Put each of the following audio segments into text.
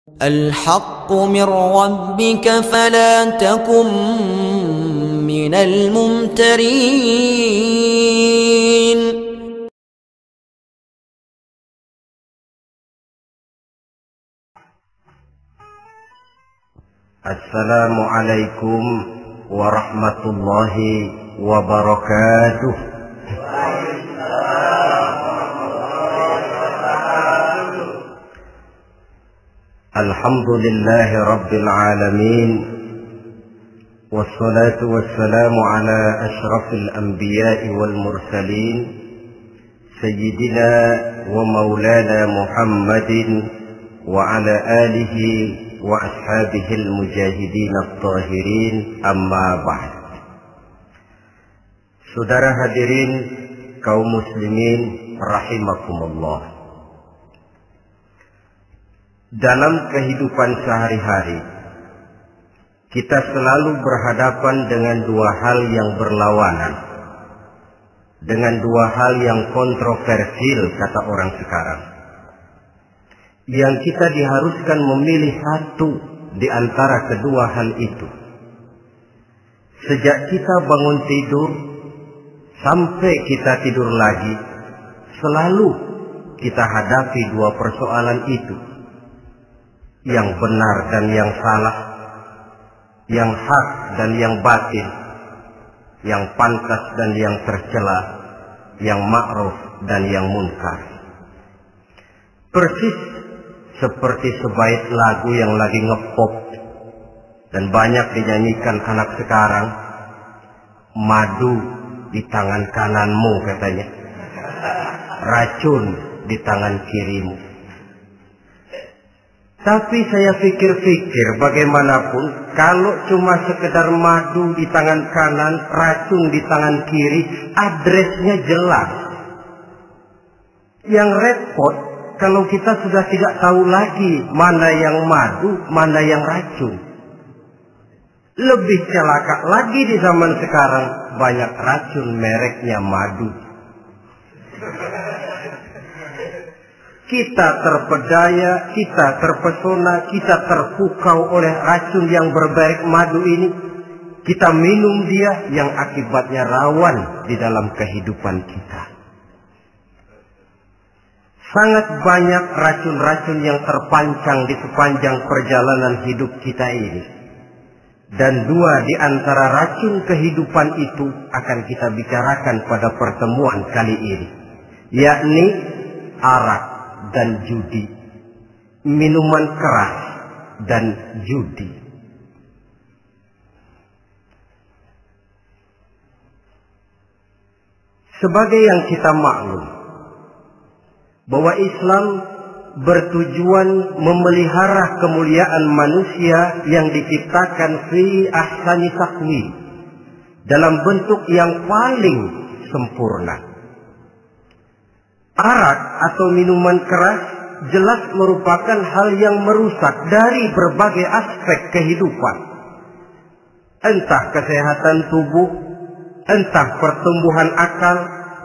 الحق من ربك فلا تكن من الممترين. السلام عليكم ورحمة الله وبركاته. الحمد لله رب العالمين، والصلاة والسلام على أشرف الأنبياء والمرسلين سيدنا ومولانا محمد وعلى آله وأصحابه المجاهدين الطاهرين. أما بعد. Saudara hadirin kaum muslimin rahimakumullah. Dalam kehidupan sehari-hari, kita selalu berhadapan dengan dua hal yang berlawanan, dengan dua hal yang kontroversial kata orang sekarang, yang kita diharuskan memilih satu di antara kedua hal itu. Sejak kita bangun tidur sampai kita tidur lagi, selalu kita hadapi dua persoalan itu. Yang benar dan yang salah, yang hak dan yang batil, yang pantas dan yang tercela, yang ma'ruf dan yang munkar. Persis seperti sebaik lagu yang lagi ngepop dan banyak dinyanyikan anak sekarang, madu di tangan kananmu katanya, racun di tangan kirimu. Tapi saya pikir-pikir bagaimanapun, kalau cuma sekedar madu di tangan kanan, racun di tangan kiri, adresnya jelas. Yang repot kalau kita sudah tidak tahu lagi mana yang madu, mana yang racun. Lebih celaka lagi di zaman sekarang, banyak racun mereknya madu. Kita terpedaya, kita terpesona, kita terpukau oleh racun yang bermerek madu ini. Kita minum dia, yang akibatnya rawan di dalam kehidupan kita. Sangat banyak racun-racun yang terpancang di sepanjang perjalanan hidup kita ini. Dan dua di antara racun kehidupan itu akan kita bicarakan pada pertemuan kali ini, yakni arak dan judi, minuman keras dan judi. Sebagai yang kita maklum bahwa Islam bertujuan memelihara kemuliaan manusia yang diciptakan fi ahsani taqwim, dalam bentuk yang paling sempurna. Arak atau minuman keras jelas merupakan hal yang merusak dari berbagai aspek kehidupan. Entah kesehatan tubuh, entah pertumbuhan akal,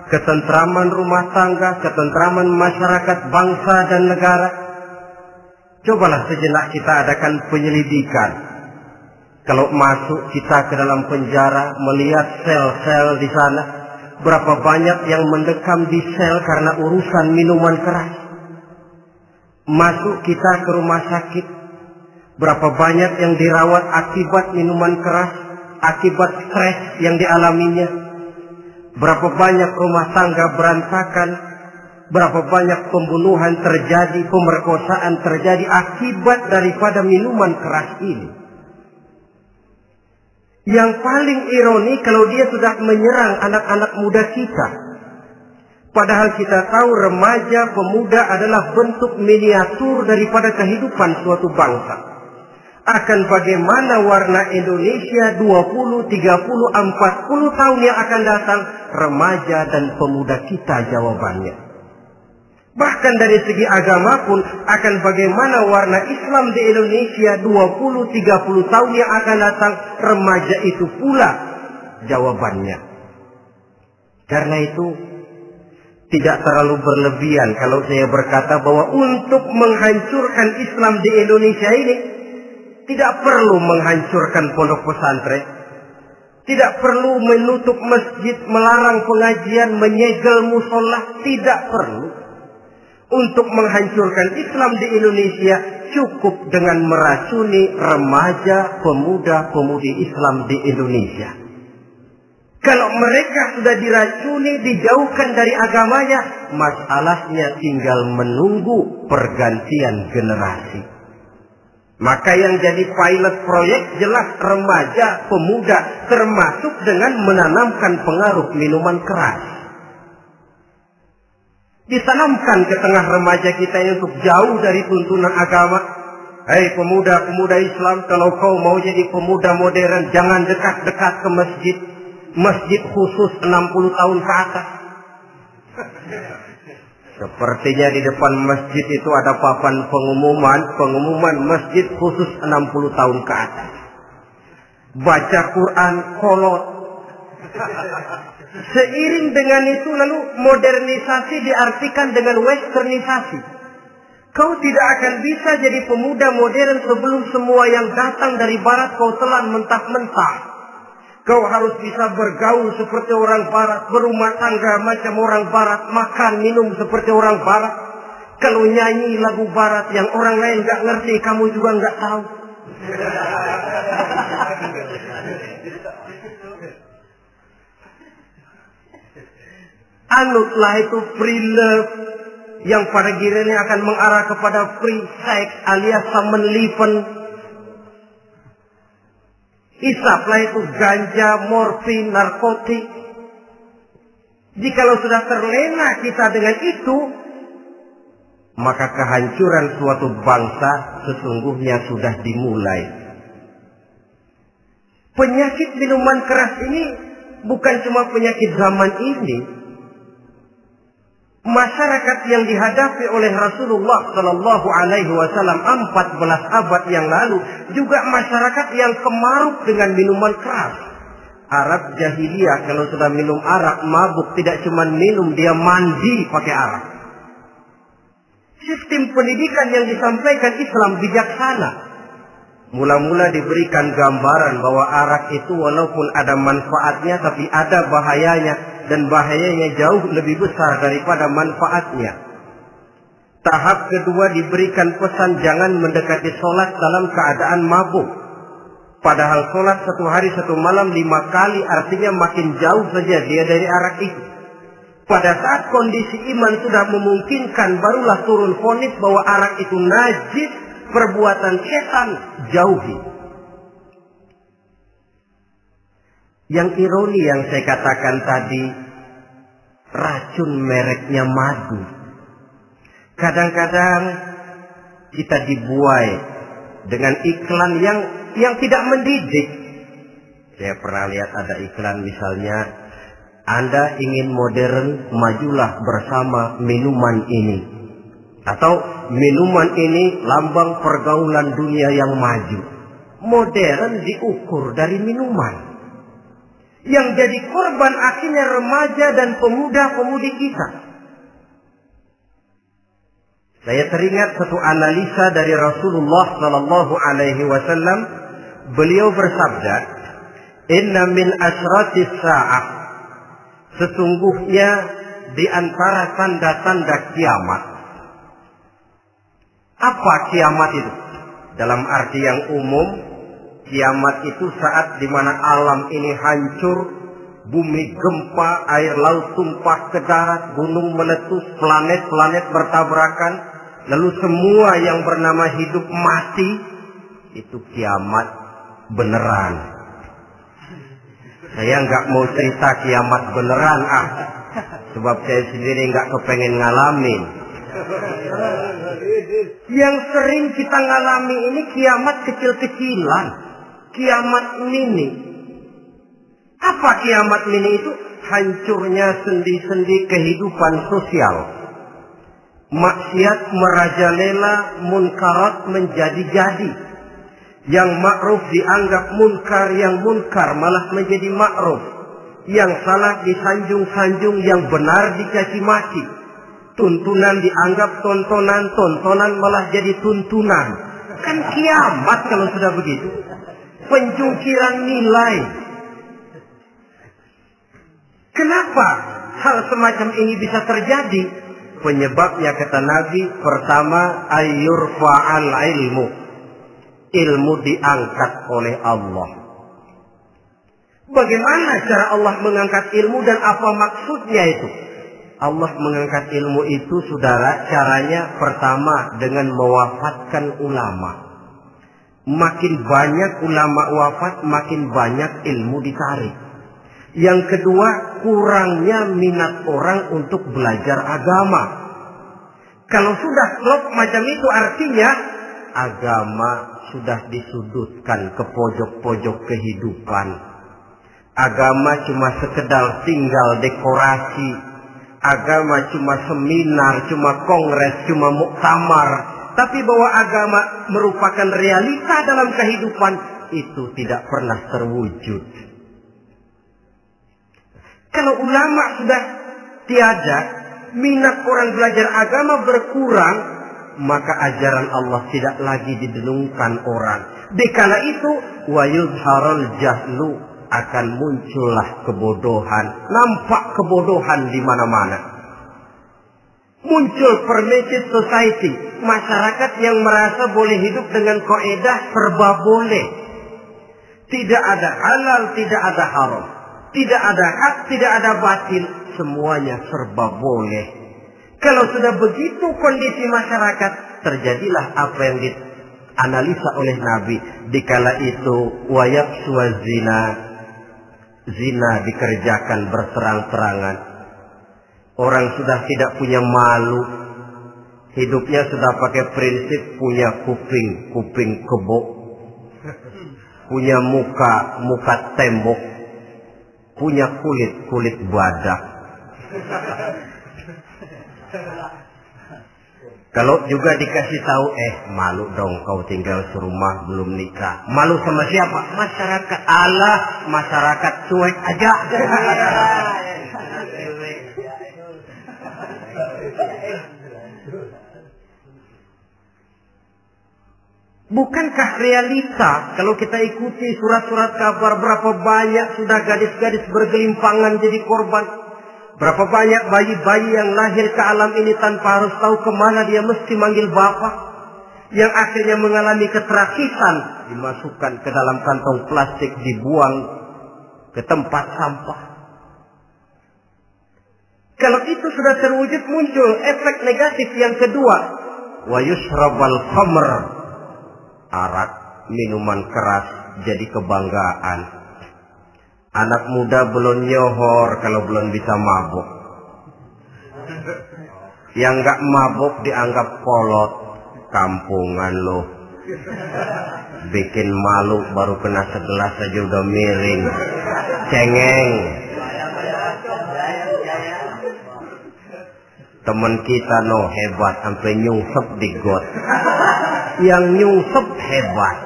ketentraman rumah tangga, ketentraman masyarakat, bangsa dan negara. Cobalah sejenak kita adakan penyelidikan. Kalau masuk kita ke dalam penjara, melihat sel-sel di sana, berapa banyak yang mendekam di sel karena urusan minuman keras. Masuk kita ke rumah sakit, berapa banyak yang dirawat akibat minuman keras, akibat stres yang dialaminya. Berapa banyak rumah tangga berantakan, berapa banyak pembunuhan terjadi, pemerkosaan terjadi akibat daripada minuman keras ini. Yang paling ironi kalau dia sudah menyerang anak-anak muda kita. Padahal kita tahu remaja, pemuda adalah bentuk miniatur daripada kehidupan suatu bangsa. Akan bagaimana warna Indonesia 20, 30, 40 tahun yang akan datang, remaja dan pemuda kita jawabannya. Bahkan dari segi agama pun akan bagaimana warna Islam di Indonesia 20-30 tahun yang akan datang, remaja itu pula jawabannya. Karena itu Tidak terlalu berlebihan kalau saya berkata bahwa untuk menghancurkan Islam di Indonesia ini tidak perlu menghancurkan pondok pesantren, tidak perlu menutup masjid, melarang pengajian, menyegel musola, tidak perlu. Untuk menghancurkan Islam di Indonesia cukup dengan meracuni remaja, pemuda-pemudi Islam di Indonesia. Kalau mereka sudah diracuni, dijauhkan dari agamanya, masalahnya tinggal menunggu pergantian generasi. Maka yang jadi pilot proyek jelas remaja, pemuda, termasuk dengan menanamkan pengaruh minuman keras. Ditanamkan ke tengah remaja kita ini untuk jauh dari tuntunan agama. Hei pemuda-pemuda Islam, kalau kau mau jadi pemuda modern, jangan dekat-dekat ke masjid. Masjid khusus 60 tahun ke atas. Sepertinya di depan masjid itu ada papan pengumuman masjid khusus 60 tahun ke atas. Baca Quran kolot. Seiring dengan itu lalu modernisasi diartikan dengan westernisasi. Kau tidak akan bisa jadi pemuda modern sebelum semua yang datang dari barat kau telan mentah-mentah. Kau harus bisa bergaul seperti orang barat, berumah tangga macam orang barat, makan minum seperti orang barat. Kalau nyanyi lagu barat yang orang lain gak ngerti, kamu juga gak tahu. Anutlah itu free love yang pada gilirannya akan mengarah kepada free sex alias samenleven. Isaplah itu ganja, morfin, narkotik. Jikalau sudah terlena kita dengan itu, maka kehancuran suatu bangsa sesungguhnya sudah dimulai. Penyakit minuman keras ini bukan cuma penyakit zaman ini. Masyarakat yang dihadapi oleh Rasulullah Sallallahu Alaihi Wasallam 14 abad yang lalu juga masyarakat yang kemaruk dengan minuman keras. Arab jahiliyah kalau sudah minum arak mabuk, tidak cuma minum, dia mandi pakai arak. Sistem pendidikan yang disampaikan Islam bijaksana. Mula-mula diberikan gambaran bahwa arak itu walaupun ada manfaatnya tapi ada bahayanya. Dan bahayanya jauh lebih besar daripada manfaatnya. Tahap kedua diberikan pesan jangan mendekati sholat dalam keadaan mabuk. Padahal sholat 1 hari 1 malam 5 kali artinya makin jauh saja dia dari arak itu. Pada saat kondisi iman sudah memungkinkan barulah turun vonis bahwa arak itu najis, perbuatan setan, jauhi. Yang ironi yang saya katakan tadi, racun mereknya madu. Kadang-kadang kita dibuai dengan iklan yang tidak mendidik. Saya pernah lihat ada iklan misalnya, Anda ingin modern, majulah bersama minuman ini. Atau minuman ini lambang pergaulan dunia yang maju. Modern diukur dari minuman. Yang jadi korban akhirnya remaja dan pemuda-pemudi kita. Saya teringat satu analisa dari Rasulullah Sallallahu Alaihi Wasallam. Beliau bersabda, Inna min asratis sa'ah. Sesungguhnya di antara tanda-tanda kiamat. Apa kiamat itu? Dalam arti yang umum, kiamat itu saat di mana alam ini hancur, bumi gempa, air laut tumpah ke darat, gunung meletus, planet-planet bertabrakan, lalu semua yang bernama hidup mati. Itu kiamat beneran. Saya nggak mau cerita kiamat beneran, sebab saya sendiri nggak kepengen ngalamin. Yang sering kita ngalami ini kiamat kecil-kecilan, kiamat mini. Apa kiamat mini itu? Hancurnya sendi-sendi kehidupan sosial. Maksiat merajalela, munkarat menjadi-jadi. Yang ma'ruf dianggap munkar, yang munkar malah menjadi ma'ruf. Yang salah disanjung-sanjung, yang benar dicaci maki. Tuntunan dianggap tontonan, tontonan malah jadi tuntunan. Kan kiamat kalau sudah begitu. Penjungkiran nilai. Kenapa hal semacam ini bisa terjadi? Penyebabnya kata Nabi, pertama ayyurfa'al ilmu. Ilmu diangkat oleh Allah. Bagaimana cara Allah mengangkat ilmu dan apa maksudnya itu? Allah mengangkat ilmu itu, saudara, caranya pertama dengan mewafatkan ulama. Makin banyak ulama wafat, makin banyak ilmu ditarik. Yang kedua, kurangnya minat orang untuk belajar agama. Kalau sudah klop macam itu, artinya agama sudah disudutkan ke pojok-pojok kehidupan. Agama cuma sekedar tinggal dekorasi. Agama cuma seminar, cuma kongres, cuma muktamar. Tapi bahwa agama merupakan realita dalam kehidupan, itu tidak pernah terwujud. Kalau ulama sudah tiada, minat orang belajar agama berkurang, maka ajaran Allah tidak lagi didengungkan orang. Dikala itu, wa yuzharul jahlu, akan muncullah kebodohan. Nampak kebodohan di mana-mana. Muncul permissive society, masyarakat yang merasa boleh hidup dengan kaidah serba boleh. Tidak ada halal, tidak ada haram. Tidak ada hak, tidak ada batil. Semuanya serba boleh. Kalau sudah begitu kondisi masyarakat, terjadilah apa yang dianalisa oleh Nabi. Dikala itu, wayabsu zina. Zina dikerjakan berterang-terangan. Orang sudah tidak punya malu. Hidupnya sudah pakai prinsip punya kuping kebo. Punya muka tembok. Punya kulit badak. Kalau juga dikasih tahu, malu dong kau tinggal serumah belum nikah. Malu sama siapa? Masyarakat. Allah, masyarakat cuek aja. Bukankah realita kalau kita ikuti surat-surat kabar, berapa banyak sudah gadis-gadis bergelimpangan jadi korban? Berapa banyak bayi-bayi yang lahir ke alam ini tanpa harus tahu kemana dia mesti manggil bapak. Yang akhirnya mengalami keterakisan, dimasukkan ke dalam kantong plastik, dibuang ke tempat sampah. Kalau itu sudah terwujud, muncul efek negatif yang kedua. Wa yushrabal khamr. Arak, minuman keras jadi kebanggaan. Anak muda belum nyohor kalau belum bisa mabuk. Yang gak mabuk dianggap kolot. Kampungan loh. Bikin malu baru kena segelas aja udah miring. Cengeng. Temen kita hebat sampai nyungsep di got. Yang nyungsep hebat.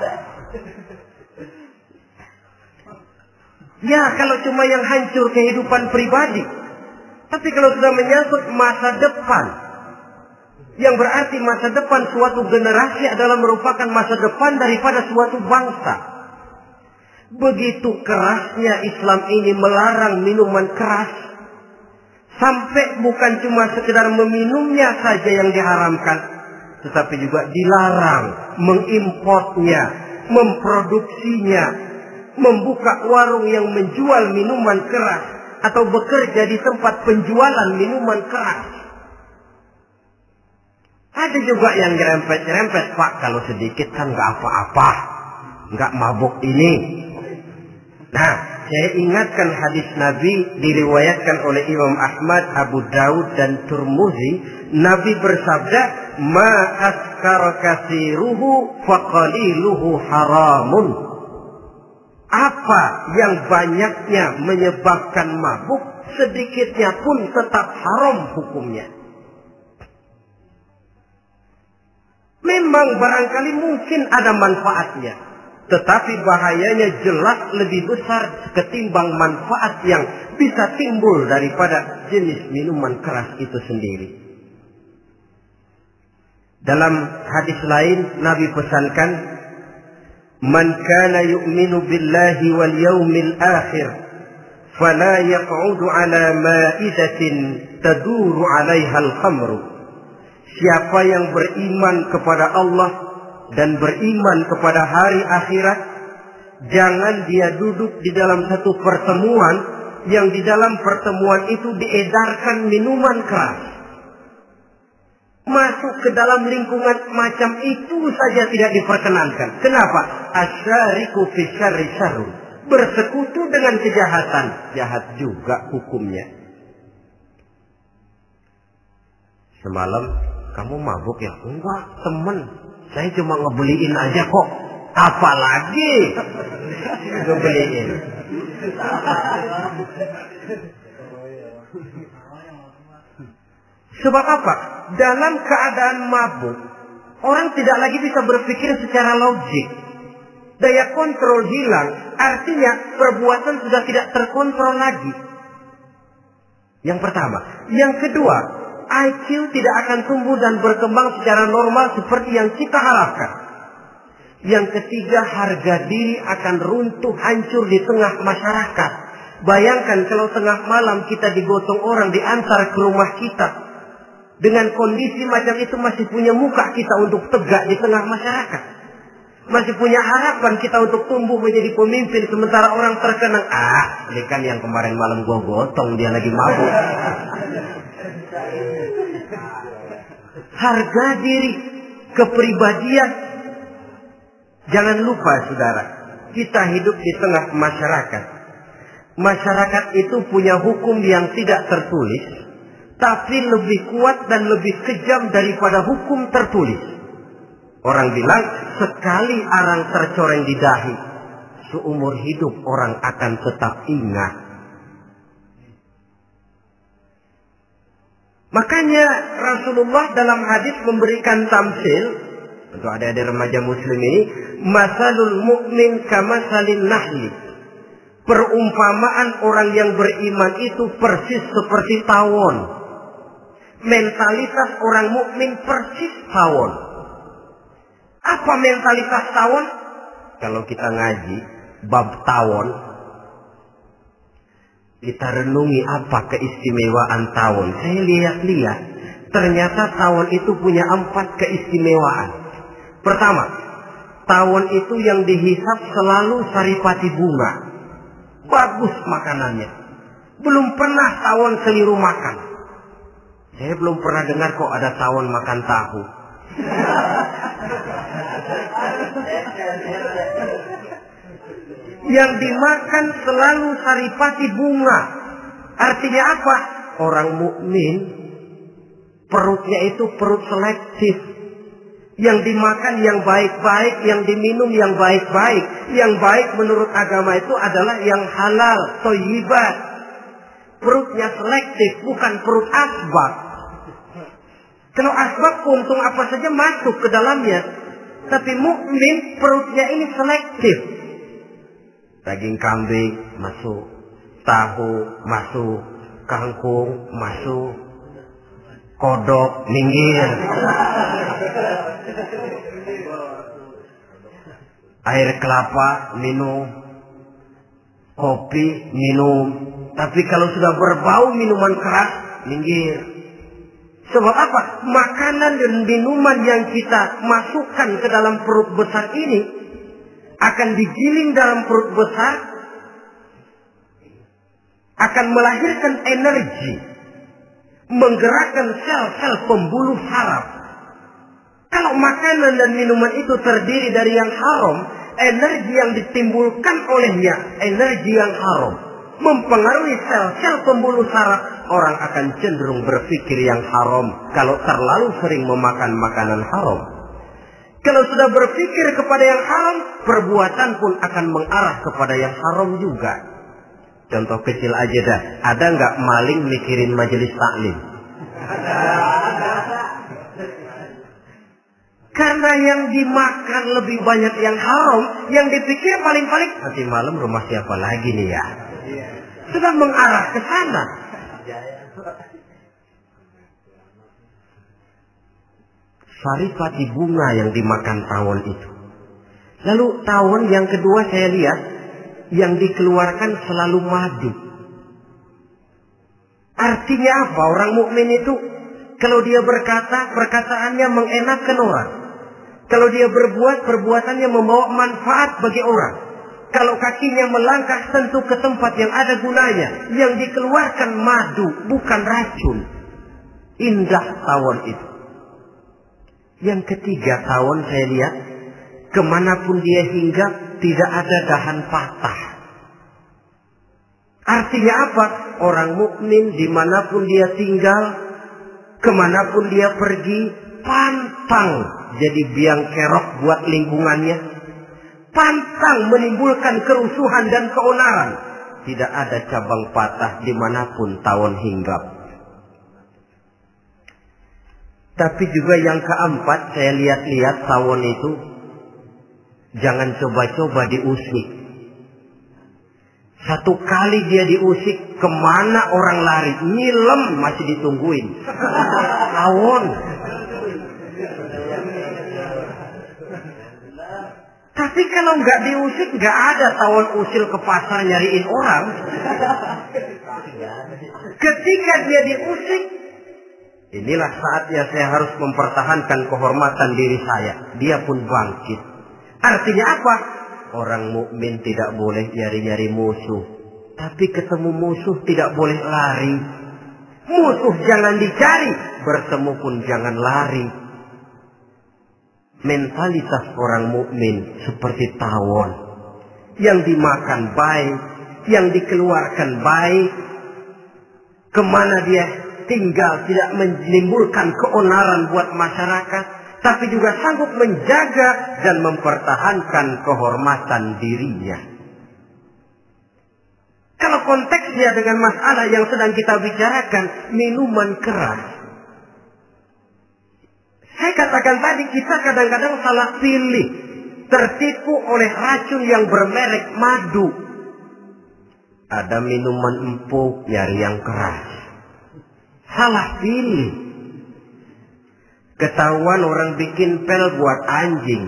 Ya, kalau cuma yang hancur kehidupan pribadi. Tapi kalau sudah menyangkut masa depan, yang berarti masa depan suatu generasi adalah merupakan masa depan daripada suatu bangsa. Begitu kerasnya Islam ini melarang minuman keras. Sampai bukan cuma sekedar meminumnya saja yang diharamkan, tetapi juga dilarang mengimportnya, memproduksinya, membuka warung yang menjual minuman keras, atau bekerja di tempat penjualan minuman keras. Ada juga yang nyerempet-nyerempet, Pak, kalau sedikit kan nggak apa-apa, nggak mabuk ini. Nah, saya ingatkan hadis Nabi diriwayatkan oleh Imam Ahmad, Abu Daud dan Tirmidzi. Nabi bersabda, "Ma askara katsiruhu faqaliluhu haramun." Apa yang banyaknya menyebabkan mabuk, sedikitnya pun tetap haram hukumnya. Memang barangkali mungkin ada manfaatnya. tetapi bahayanya jelas lebih besar ketimbang manfaat yang bisa timbul daripada jenis minuman keras itu sendiri. Dalam hadis lain Nabi pesankan, "Man kana yu'minu billahi wal yawmil akhir fala yaq'udu ala ma'idatin taduru 'alaiha al-khamru." Siapa yang beriman kepada Allah dan beriman kepada hari akhirat, jangan dia duduk di dalam satu pertemuan yang di dalam pertemuan itu diedarkan minuman keras. Masuk ke dalam lingkungan macam itu saja tidak diperkenankan. Kenapa? Asyariku fi syarri syarrun. Bersekutu dengan kejahatan, jahat juga hukumnya. Semalam kamu mabuk ya? Enggak, temen. Saya cuma ngebeliin aja kok. Apalagi ngebeliin. Sebab apa? Dalam keadaan mabuk, orang tidak lagi bisa berpikir secara logik. Daya kontrol hilang, artinya perbuatan sudah tidak terkontrol lagi. Yang pertama. Yang kedua, IQ tidak akan tumbuh dan berkembang secara normal seperti yang kita harapkan. Yang ketiga, harga diri akan runtuh hancur di tengah masyarakat. Bayangkan kalau tengah malam kita digotong orang diantar ke rumah kita. Dengan kondisi macam itu masih punya muka kita untuk tegak di tengah masyarakat. Masih punya harapan kita untuk tumbuh menjadi pemimpin sementara orang terkenang. Ini kan yang kemarin malam gua gotong, dia lagi mabuk. Harga diri, kepribadian. Jangan lupa saudara, kita hidup di tengah masyarakat. Masyarakat itu punya hukum yang tidak tertulis, tapi lebih kuat dan lebih kejam daripada hukum tertulis. Orang bilang, sekali arang tercoreng di dahi, seumur hidup orang akan tetap ingat. Makanya Rasulullah dalam hadis memberikan tamsil untuk adik-adik remaja muslim ini, masalul mu'min kamasalin nahli. Perumpamaan orang yang beriman itu persis seperti tawon. Mentalitas orang mukmin persis tawon. Apa mentalitas tawon? Kalau kita ngaji bab tawon, kita renungi apa keistimewaan tawon. Saya lihat-lihat, ternyata tawon itu punya 4 keistimewaan. Pertama, tawon itu yang dihisap selalu saripati bunga. Bagus makanannya. Belum pernah tawon keliru makan. Saya belum pernah dengar kok ada tawon makan tahu. Yang dimakan selalu saripati bunga. Artinya apa? Orang mukmin perutnya itu perut selektif. Yang dimakan yang baik-baik, yang diminum yang baik-baik. Yang baik menurut agama itu adalah yang halal, thayyibat. Perutnya selektif, bukan perut asbab. Kalau asbab puntung apa saja masuk ke dalamnya. Tapi mukmin perutnya ini selektif. Daging kambing masuk, tahu masuk, kangkung masuk, kodok minggir. Air kelapa minum, kopi minum. Tapi kalau sudah berbau minuman keras, minggir. Sebab apa? Makanan dan minuman yang kita masukkan ke dalam perut besar ini akan digiling dalam perut besar, akan melahirkan energi, menggerakkan sel-sel pembuluh saraf. Kalau makanan dan minuman itu terdiri dari yang haram, energi yang ditimbulkan olehnya energi yang haram, mempengaruhi sel-sel pembuluh saraf. Orang akan cenderung berpikir yang haram kalau terlalu sering memakan makanan haram. Kalau sudah berpikir kepada yang haram, perbuatan pun akan mengarah kepada yang haram juga. Contoh kecil aja dah, ada nggak maling mikirin majelis taklim? Karena yang dimakan lebih banyak yang haram, yang dipikir paling-paling nanti malam rumah siapa lagi nih ya. Sudah mengarah ke sana. Saripati bunga yang dimakan tawon itu. Lalu tawon yang kedua saya lihat yang dikeluarkan selalu madu. Artinya apa? Orang mukmin itu kalau dia berkata, perkataannya mengenakan orang. Kalau dia berbuat, perbuatannya membawa manfaat bagi orang. Kalau kakinya melangkah tentu ke tempat yang ada gunanya. Yang dikeluarkan madu, bukan racun. Indah tawon itu. Yang ketiga tawon saya lihat, kemanapun dia hinggap, tidak ada dahan patah. Artinya apa? Orang mukmin dimanapun dia tinggal, kemanapun dia pergi, pantang jadi biang kerok buat lingkungannya. Pantang menimbulkan kerusuhan dan keonaran. Tidak ada cabang patah dimanapun tawon hinggap. Tapi juga yang keempat, saya lihat-lihat tawon itu, jangan coba-coba diusik. Satu kali dia diusik, kemana orang lari? Nyilem masih ditungguin. Tawon. Tapi kalau nggak diusik, nggak ada tawon usil ke pasar nyariin orang. Ketika dia diusik, inilah saatnya saya harus mempertahankan kehormatan diri saya. Dia pun bangkit. Artinya apa? Orang mukmin tidak boleh nyari-nyari musuh. Tapi ketemu musuh tidak boleh lari. Musuh jangan dicari, bertemu pun jangan lari. Mentalitas orang mukmin seperti tawon. Yang dimakan baik, yang dikeluarkan baik. Kemana dia tinggal tidak menimbulkan keonaran buat masyarakat, tapi juga sanggup menjaga dan mempertahankan kehormatan dirinya. Kalau konteksnya dengan masalah yang sedang kita bicarakan, minuman keras. Saya katakan tadi, kita kadang-kadang salah pilih, tertipu oleh racun yang bermerek madu. Ada minuman empuk, nyari yang keras. Salah pilih. Ketahuan orang bikin pel buat anjing,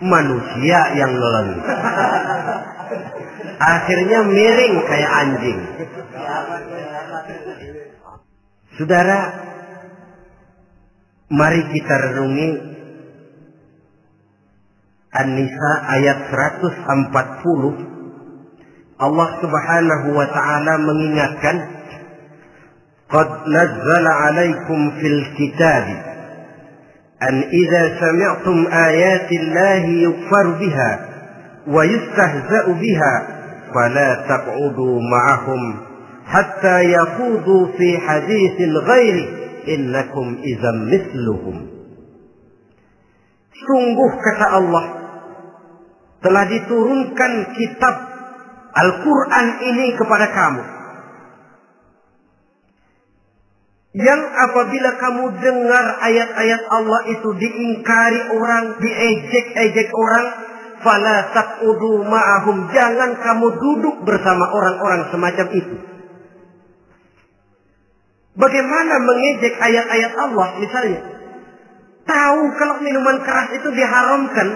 manusia yang nelen. Akhirnya miring kayak anjing. Saudara, mari kita renungi An-Nisa ayat 140. Allah Subhanahu wa ta'ala mengingatkan, "Qad nazzala 'alaikum fil kitab an idza sami'tum ayati Allahi yukfaru biha wa yustahza'u biha fala taq'udu ma'ahum hatta yaqudu fi haditsin ghairi innakum idzam mithluhum." Sungguh kata Allah, telah diturunkan kitab Al-Quran ini kepada kamu, yang apabila kamu dengar ayat-ayat Allah itu diingkari orang, diejek-ejek orang, fala taqudu ma'ahum, jangan kamu duduk bersama orang-orang semacam itu. Bagaimana mengejek ayat-ayat Allah? Misalnya, tahu kalau minuman keras itu diharamkan,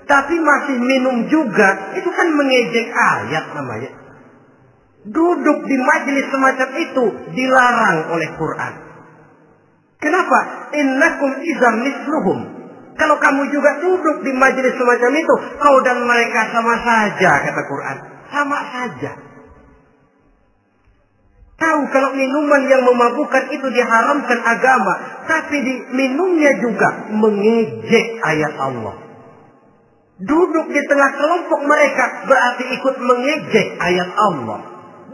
tapi masih minum juga, itu kan mengejek ayat namanya. Duduk di majelis semacam itu dilarang oleh Quran. Kenapa? Innakum idzam mithluhum. Kalau kamu juga duduk di majelis semacam itu, kau dan mereka sama saja, kata Quran. Sama saja. Tahu kalau minuman yang memabukkan itu diharamkan agama, tapi minumnya juga mengejek ayat Allah. Duduk di tengah kelompok mereka berarti ikut mengejek ayat Allah.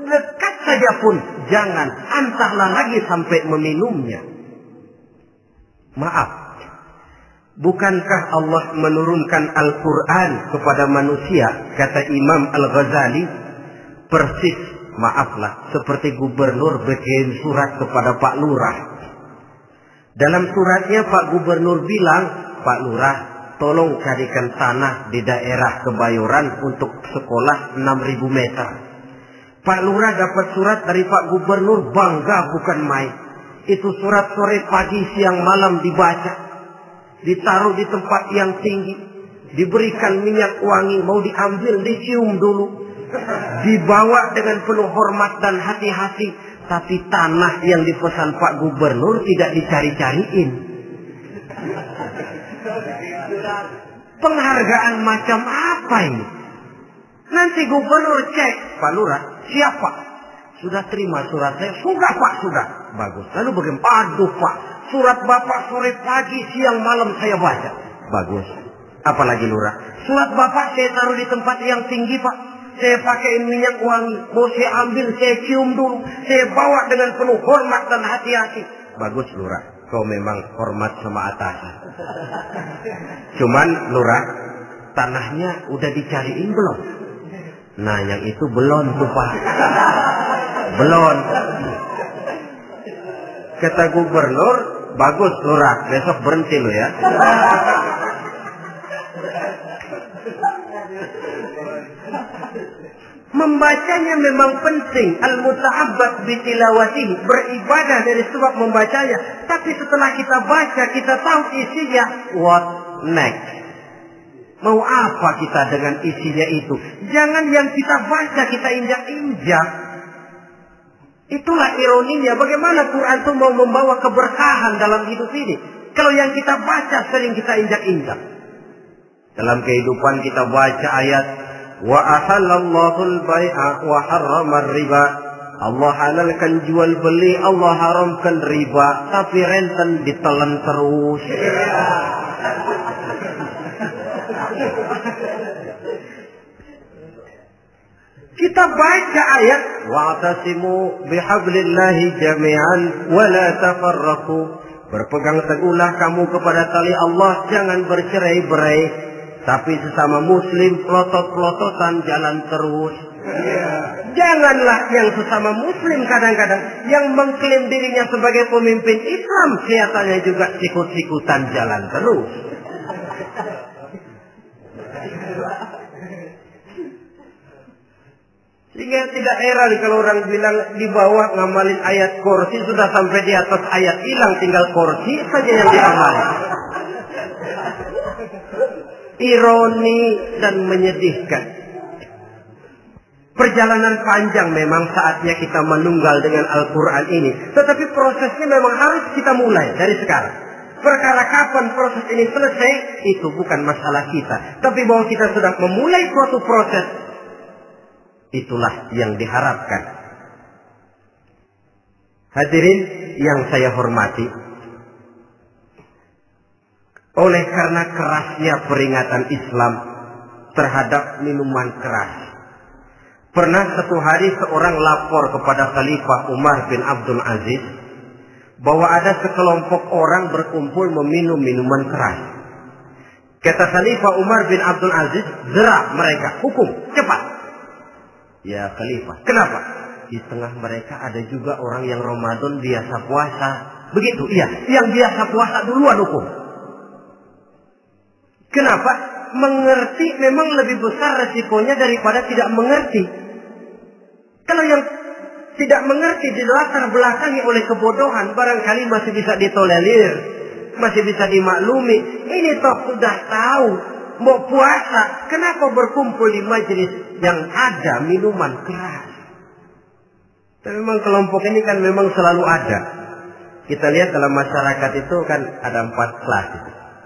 Dekat saja pun jangan, entahlah lagi sampai meminumnya. Maaf, bukankah Allah menurunkan Al-Quran kepada manusia, kata Imam Al-Ghazali, persis, maaflah, seperti gubernur bikin surat kepada Pak Lurah. Dalam suratnya Pak Gubernur bilang, Pak Lurah, tolong carikan tanah di daerah Kebayoran untuk sekolah 6.000 meter. Pak Lurah dapat surat dari Pak Gubernur, bangga bukan main. Itu surat sore pagi siang malam dibaca, ditaruh di tempat yang tinggi, diberikan minyak wangi, mau diambil dicium dulu, dibawa dengan penuh hormat dan hati-hati. Tapi tanah yang dipesan Pak Gubernur tidak dicari-cariin. Penghargaan macam apa ini? Nanti Gubernur cek, Pak Lurah, siapa? Sudah terima surat saya? Sudah Pak, sudah. Bagus. Lalu bagaimana? Aduh Pak, surat Bapak sore pagi siang malam saya baca. Bagus. Apalagi Lurah? Surat Bapak saya taruh di tempat yang tinggi Pak. Saya pakaiin minyak wangi, mau saya ambil, saya cium dulu, saya bawa dengan penuh hormat dan hati-hati. Bagus Lurah, kau memang hormat sama atasan. Cuman Lurah, tanahnya udah dicariin belum? Nah yang itu belum tuh Pak. Belum. Kata Gubernur, bagus Lurah, besok berhenti lo ya. Membacanya memang penting, al-muta'abbad bitilawatihi, beribadah dari sebab membacanya. Tapi setelah kita baca, kita tahu isinya, what next? Mau apa kita dengan isinya itu? Jangan yang kita baca kita injak-injak. Itulah ironinya, bagaimana Quran itu mau membawa keberkahan dalam hidup ini. Kalau yang kita baca sering kita injak-injak. Dalam kehidupan kita baca ayat wa ahallallahu al-bai'a wa harrama riba. Allah halalkan jual beli, Allah haramkan riba, tapi renten ditelan terus. Kita baca ayat wa'tasimu bihablillahi jami'an wa la tafarraqu. Berpegang teguhlah kamu kepada tali Allah, jangan bercerai-berai. Tapi sesama muslim pelotot-pelototan jalan terus. Janganlah yang sesama muslim kadang-kadang yang mengklaim dirinya sebagai pemimpin Islam kelihatannya juga sikut-sikutan jalan terus. Sehingga tidak heran kalau orang bilang di bawah ngamalin ayat kursi sudah sampai di atas ayat hilang, tinggal kursi saja yang diamalin. Ironi dan menyedihkan. Perjalanan panjang memang saatnya kita menunggal dengan Al-Quran ini. Tetapi prosesnya memang harus kita mulai dari sekarang. Perkara kapan proses ini selesai, itu bukan masalah kita. Tapi bahwa kita sudah memulai suatu proses, itulah yang diharapkan. Hadirin yang saya hormati, oleh karena kerasnya peringatan Islam terhadap minuman keras, pernah satu hari seorang lapor kepada Khalifah Umar bin Abdul Aziz bahwa ada sekelompok orang berkumpul meminum minuman keras. Kata Khalifah Umar bin Abdul Aziz, zera mereka, hukum, cepat. Ya Khalifah, kenapa? Di tengah mereka ada juga orang yang Ramadan biasa puasa. Begitu, iya, yang biasa puasa duluan hukum. Kenapa? Mengerti memang lebih besar resikonya daripada tidak mengerti. Kalau yang tidak mengerti dilatar belakangi oleh kebodohan, barangkali masih bisa ditolerir, masih bisa dimaklumi. Ini toh sudah tahu mau puasa, kenapa berkumpul di majelis yang ada minuman keras? Tapi memang kelompok ini kan memang selalu ada. Kita lihat dalam masyarakat itu kan ada 4 kelas.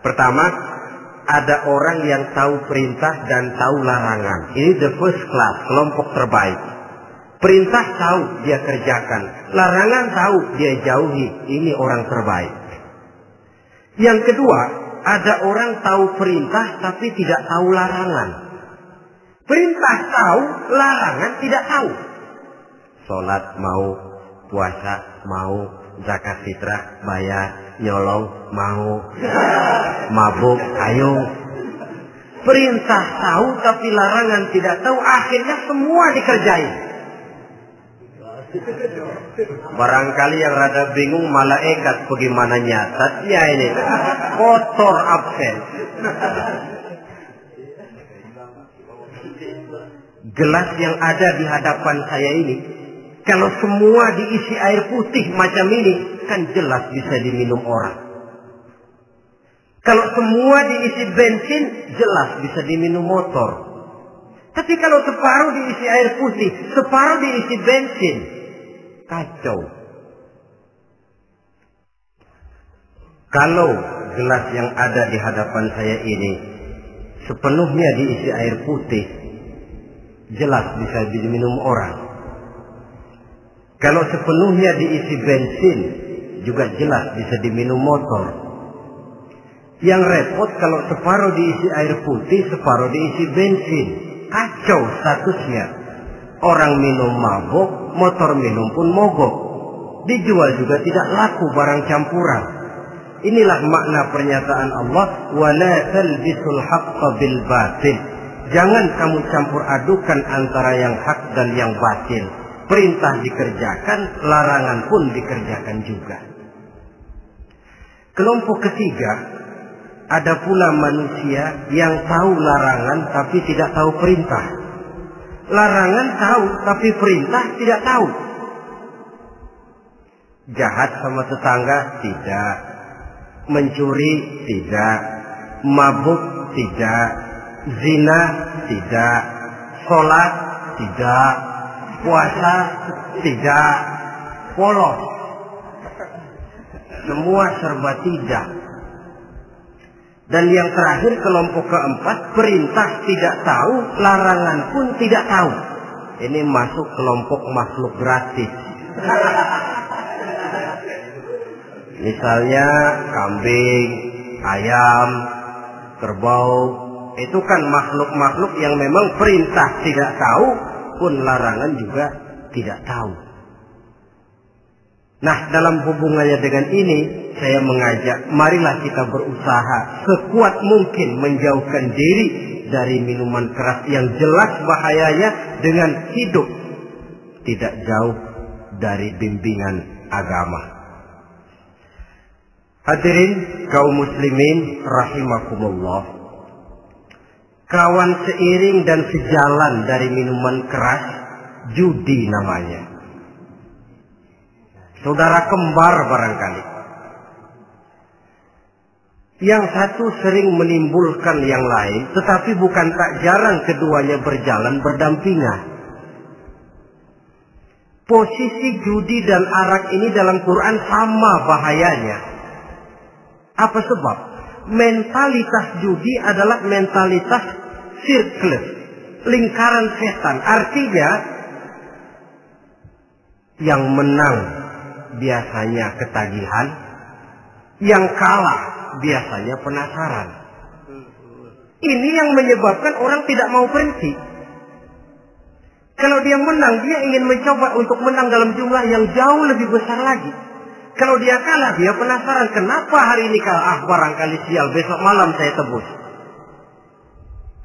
Pertama, ada orang yang tahu perintah dan tahu larangan. Ini the first class, kelompok terbaik. Perintah tahu dia kerjakan, larangan tahu dia jauhi. Ini orang terbaik. Yang kedua, ada orang tahu perintah tapi tidak tahu larangan. Perintah tahu, larangan tidak tahu. Sholat mau, puasa mau, zakat fitrah bayar, nyolong mau, mabuk ayo. Perintah tahu tapi larangan tidak tahu, akhirnya semua dikerjain. Barangkali yang rada bingung malaikat bagaimana nyatatnya ini. Kotor absen. Gelas yang ada di hadapan saya ini, kalau semua diisi air putih macam ini, kan jelas bisa diminum orang. Kalau semua diisi bensin, jelas bisa diminum motor. Tapi kalau separuh diisi air putih, separuh diisi bensin, kacau. Kalau gelas yang ada di hadapan saya ini sepenuhnya diisi air putih, jelas bisa diminum orang. Kalau sepenuhnya diisi bensin, juga jelas bisa diminum motor. Yang repot kalau separuh diisi air putih, separuh diisi bensin. Kacau statusnya. Orang minum mabok, motor minum pun mogok. Dijual juga tidak laku barang campuran. Inilah makna pernyataan Allah, wala talbisul haqqa bil batil. Jangan kamu campur adukan antara yang hak dan yang batil. Perintah dikerjakan, larangan pun dikerjakan juga. Kelompok ketiga, ada pula manusia yang tahu larangan tapi tidak tahu perintah. Larangan tahu tapi perintah tidak tahu. Jahat sama tetangga tidak, mencuri tidak, mabuk tidak, zina tidak, sholat tidak, puasa tidak, polos. Semua serba tidak. Dan yang terakhir kelompok keempat, perintah tidak tahu, larangan pun tidak tahu. Ini masuk kelompok makhluk gratis. Misalnya kambing, ayam, kerbau, itu kan makhluk-makhluk yang memang perintah tidak tahu, pun larangan juga tidak tahu. Nah, dalam hubungannya dengan ini, saya mengajak, marilah kita berusaha sekuat mungkin menjauhkan diri dari minuman keras yang jelas bahayanya dengan hidup tidak jauh dari bimbingan agama. Hadirin kaum muslimin rahimakumullah. Kawan seiring dan sejalan dari minuman keras, judi namanya. Saudara kembar barangkali. Yang satu sering menimbulkan yang lain, tetapi bukan tak jarang keduanya berjalan berdampingan. Posisi judi dan arak ini dalam Quran sama bahayanya. Apa sebab? Mentalitas judi adalah mentalitas sirkel, lingkaran setan. Artinya, yang menang biasanya ketagihan, yang kalah biasanya penasaran. Ini yang menyebabkan orang tidak mau berhenti. Kalau dia menang, dia ingin mencoba untuk menang dalam jumlah yang jauh lebih besar lagi. Kalau dia kalah, dia penasaran, kenapa hari ini kalah? Barangkali sial, besok malam saya tebus.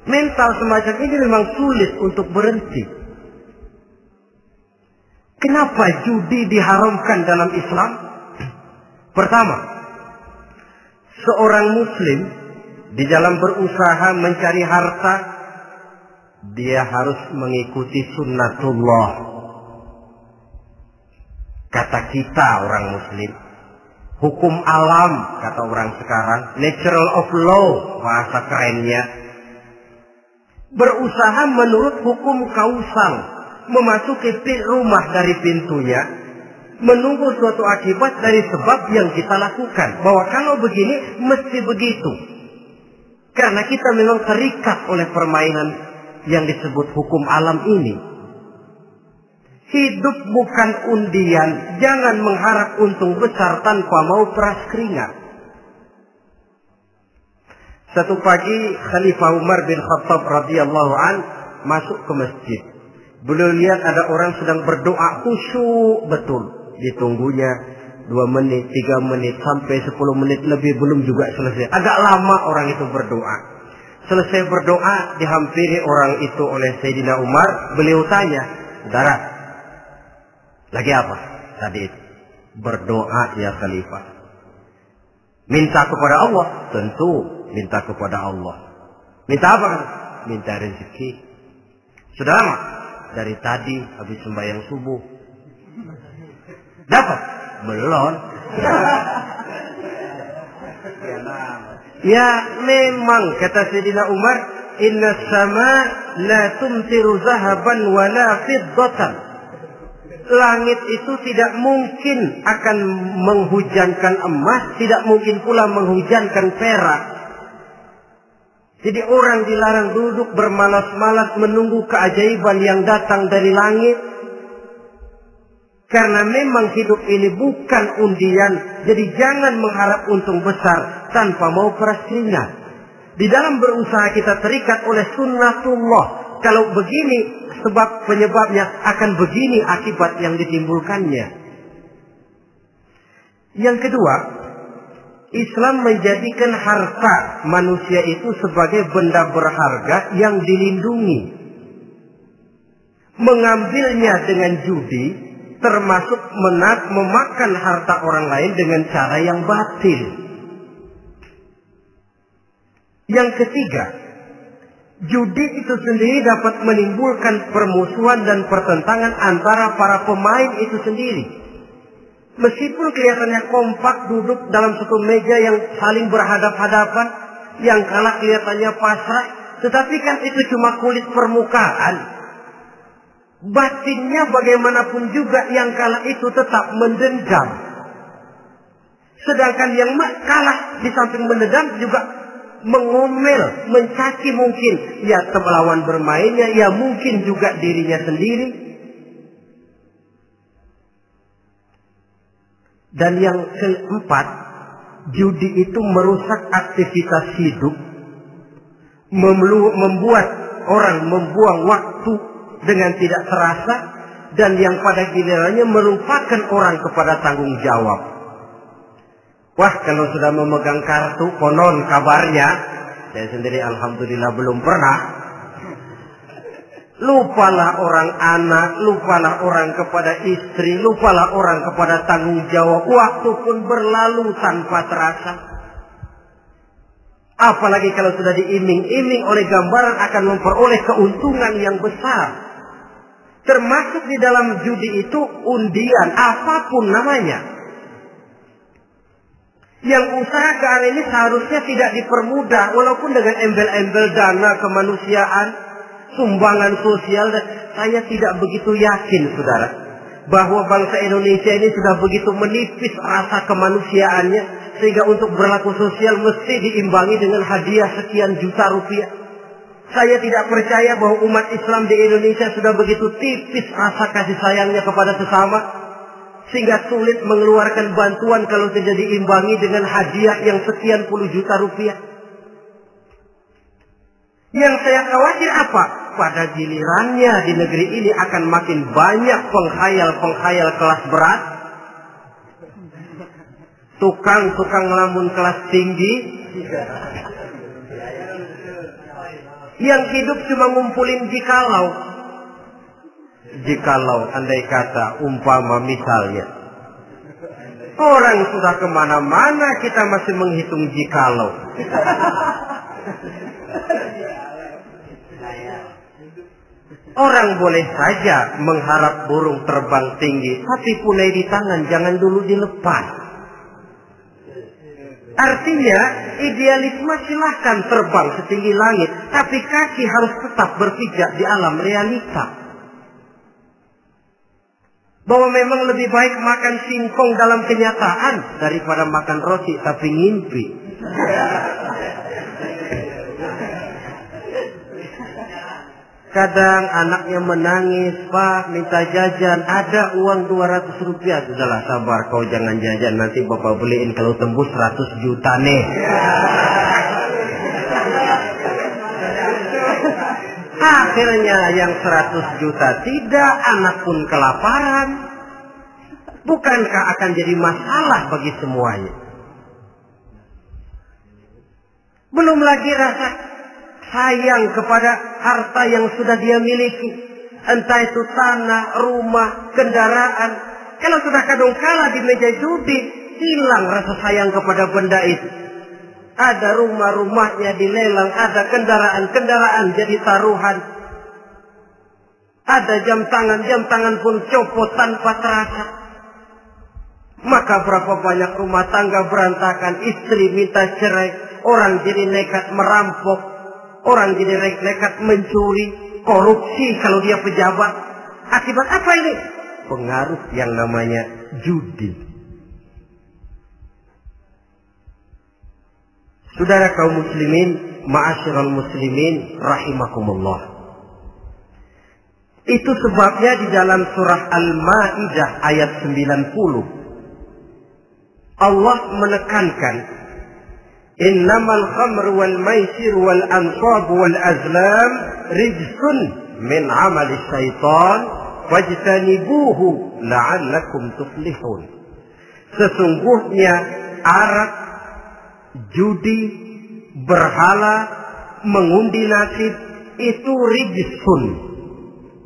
Mental semacam ini memang sulit untuk berhenti. Kenapa judi diharamkan dalam Islam? Pertama, seorang muslim di dalam berusaha mencari harta, dia harus mengikuti sunnatullah. Kata kita orang muslim, hukum alam kata orang sekarang, natural of law bahasa kerennya. Berusaha menurut hukum kausal, memasuki rumah dari pintunya, menunggu suatu akibat dari sebab yang kita lakukan. Bahwa kalau begini mesti begitu. Karena kita memang terikat oleh permainan yang disebut hukum alam ini. Hidup bukan undian, jangan mengharap untung besar tanpa mau peras keringat. Satu pagi Khalifah Umar bin Khattab radhiyallahu an masuk ke masjid. Beliau lihat ada orang sedang berdoa khusyuk betul. Ditunggunya 2 menit, 3 menit, sampai 10 menit lebih belum juga selesai. Agak lama orang itu berdoa. Selesai berdoa, dihampiri orang itu oleh Sayyidina Umar. Beliau tanya, saudara, Lagi apa? Tadi itu. Berdoa ya khalifah. Minta kepada Allah. Tentu minta kepada Allah. Minta apa kan? Minta rezeki. Sudah lama? Dari tadi habis sembahyang subuh. Dapat? Belum. Ya memang kata Sayyidina Umar, inna sama la tumtiru zahaban wa la fiddatan. Langit itu tidak mungkin akan menghujankan emas, tidak mungkin pula menghujankan perak. Jadi orang dilarang duduk bermalas-malas menunggu keajaiban yang datang dari langit. Karena memang hidup ini bukan undian. Jadi jangan mengharap untung besar tanpa mau peras keringat. Di dalam berusaha kita terikat oleh sunnatullah. Kalau begini sebab penyebabnya, akan begini akibat yang ditimbulkannya. Yang kedua, Islam menjadikan harta manusia itu sebagai benda berharga yang dilindungi. Mengambilnya dengan judi termasuk memakan harta orang lain dengan cara yang batil. Yang ketiga, judi itu sendiri dapat menimbulkan permusuhan dan pertentangan antara para pemain itu sendiri. Meskipun kelihatannya kompak duduk dalam satu meja yang saling berhadap-hadapan, yang kalah kelihatannya pasrah, tetapi kan itu cuma kulit permukaan. Batinnya bagaimanapun juga yang kalah itu tetap mendendam. Sedangkan yang kalah di samping mendendam juga mengomel, mencaci mungkin. Ya lawan bermainnya, ya mungkin juga dirinya sendiri. Dan yang keempat, judi itu merusak aktivitas hidup. Membuat orang membuang waktu dengan tidak terasa. Dan yang pada gilirannya melupakan orang kepada tanggung jawab. Wah, kalau sudah memegang kartu, konon kabarnya, saya sendiri alhamdulillah belum pernah. Lupalah orang anak, lupalah orang kepada istri, lupalah orang kepada tanggung jawab. Waktu pun berlalu tanpa terasa. Apalagi kalau sudah diiming-iming oleh gambaran akan memperoleh keuntungan yang besar. Termasuk di dalam judi itu undian, apapun namanya. Yang usaha ke arah ini seharusnya tidak dipermudah, walaupun dengan embel-embel dana kemanusiaan, sumbangan sosial. Saya tidak begitu yakin, saudara, bahwa bangsa Indonesia ini sudah begitu menipis rasa kemanusiaannya, sehingga untuk berlaku sosial mesti diimbangi dengan hadiah sekian juta rupiah. Saya tidak percaya bahwa umat Islam di Indonesia sudah begitu tipis rasa kasih sayangnya kepada sesama, sehingga sulit mengeluarkan bantuan kalau tidak diimbangi dengan hadiah yang sekian puluh juta rupiah. Yang saya khawatir apa? Pada gilirannya di negeri ini akan makin banyak penghayal-penghayal kelas berat, tukang-tukang lamun kelas tinggi, yang hidup cuma ngumpulin jikalau andai kata umpama misalnya orang sudah kemana-mana kita masih menghitung jikalau. Orang boleh saja mengharap burung terbang tinggi, tapi punai di tangan jangan dulu dilepas. Artinya idealisme silahkan terbang setinggi langit, tapi kaki harus tetap berpijak di alam realita. Bahwa memang lebih baik makan singkong dalam kenyataan daripada makan roti tapi ngimpi. Kadang anaknya menangis, Pak minta jajan, ada uang 200 rupiah. Sudahlah sabar, kau jangan jajan, nanti bapak beliin kalau tembus 100 juta nih. Akhirnya yang 100 juta tidak, anak pun kelaparan. Bukankah akan jadi masalah bagi semuanya? Belum lagi rasa sayang kepada harta yang sudah dia miliki. entah itu tanah, rumah, kendaraan. Kalau sudah kadungkala di meja judi, hilang rasa sayang kepada benda itu. Ada rumah-rumahnya dilelang, ada kendaraan-kendaraan jadi taruhan. Ada jam tangan pun copot tanpa terasa. Maka berapa banyak rumah tangga berantakan, istri minta cerai, orang jadi nekat merampok, orang jadi nekat mencuri, korupsi kalau dia pejabat. Akibat apa ini? Pengaruh yang namanya judi. Saudara kaum muslimin, ma'asyiral muslimin rahimakumullah. Itu sebabnya di dalam surah Al-Maidah ayat 90 Allah menekankan, innamal khamru wal maisir wal ansab wal azlam rijsun min amali syaitan fajtanibuhu la'allakum tuflihun. Sesungguhnya arak, judi, berhala, mengundi nasib itu rijsun.